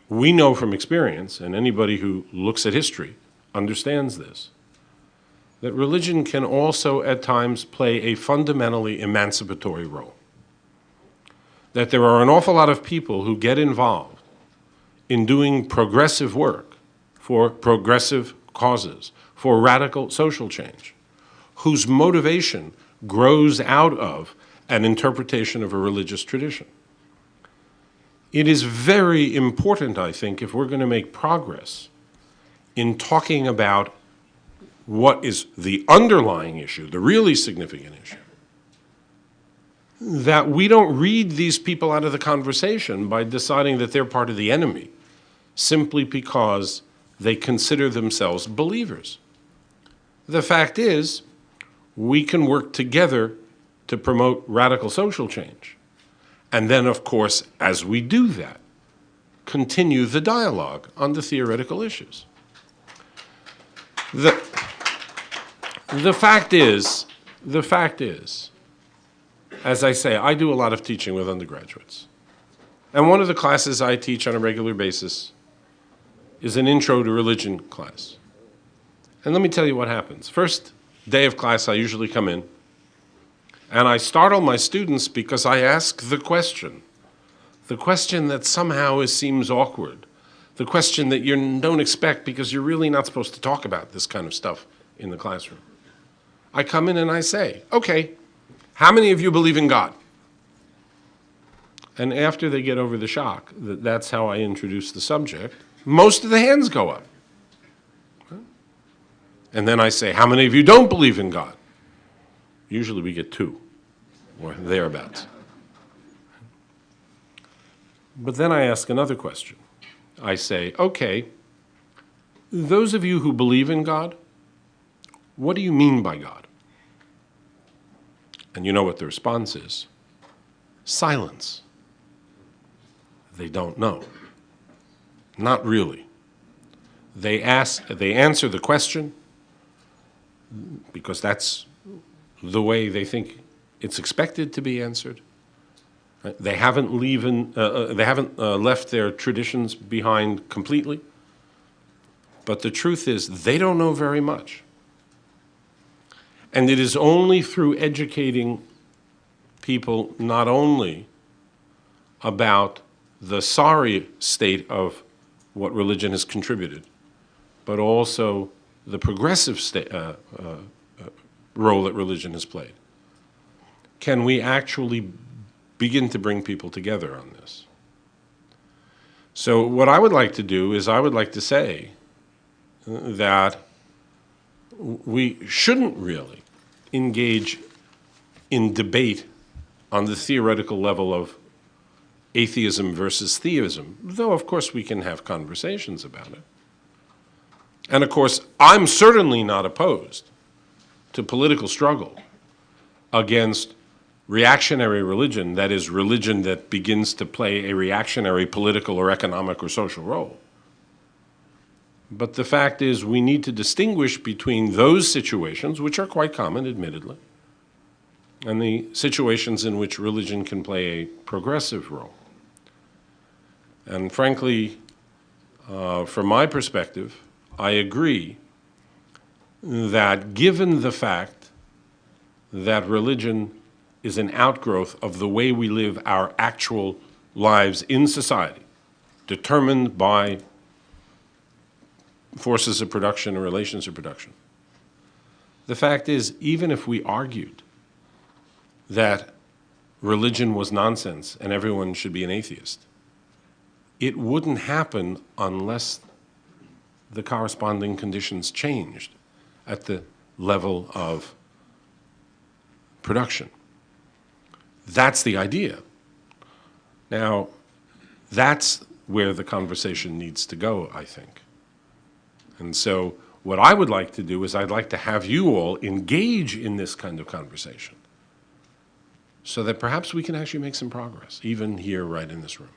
We know from experience, and anybody who looks at history understands this, that religion can also at times play a fundamentally emancipatory role. That there are an awful lot of people who get involved in doing progressive work for progressive causes, for radical social change, whose motivation grows out of an interpretation of a religious tradition. It is very important, I think, if we're going to make progress in talking about what is the underlying issue, the really significant issue, that we don't read these people out of the conversation by deciding that they're part of the enemy simply because they consider themselves believers. The fact is, we can work together to promote radical social change. And then, of course, as we do that, continue the dialogue on the theoretical issues. The fact is, as I say, I do a lot of teaching with undergraduates. And one of the classes I teach on a regular basis is an intro to religion class. And let me tell you what happens. First day of class, I usually come in, and I startle my students because I ask the question that somehow seems awkward, the question that you don't expect because you're really not supposed to talk about this kind of stuff in the classroom. I come in and I say, okay, how many of you believe in God? And after they get over the shock that that's how I introduce the subject, most of the hands go up. And then I say, how many of you don't believe in God? Usually we get 2 or thereabouts. But then I ask another question. I say, okay, those of you who believe in God, what do you mean by God? And you know what the response is? Silence. They don't know. Not really. They answer the question because that's the way they think it's expected to be answered. They haven't left their traditions behind completely. But the truth is, they don't know very much. And it is only through educating people not only about the sorry state of what religion has contributed, but also the progressive role that religion has played, can we actually begin to bring people together on this. So what I would like to do is I would like to say that we shouldn't really engage in debate on the theoretical level of atheism versus theism, though of course we can have conversations about it. And of course, I'm certainly not opposed to political struggle against reactionary religion, that is, religion that begins to play a reactionary political or economic or social role. But the fact is, we need to distinguish between those situations, which are quite common, admittedly, and the situations in which religion can play a progressive role. And frankly, from my perspective, I agree that given the fact that religion is an outgrowth of the way we live our actual lives in society, determined by forces of production and relations of production. The fact is, even if we argued that religion was nonsense and everyone should be an atheist, it wouldn't happen unless the corresponding conditions changed at the level of production. That's the idea. Now, that's where the conversation needs to go, I think. And so what I would like to do is I'd like to have you all engage in this kind of conversation so that perhaps we can actually make some progress, even here right in this room.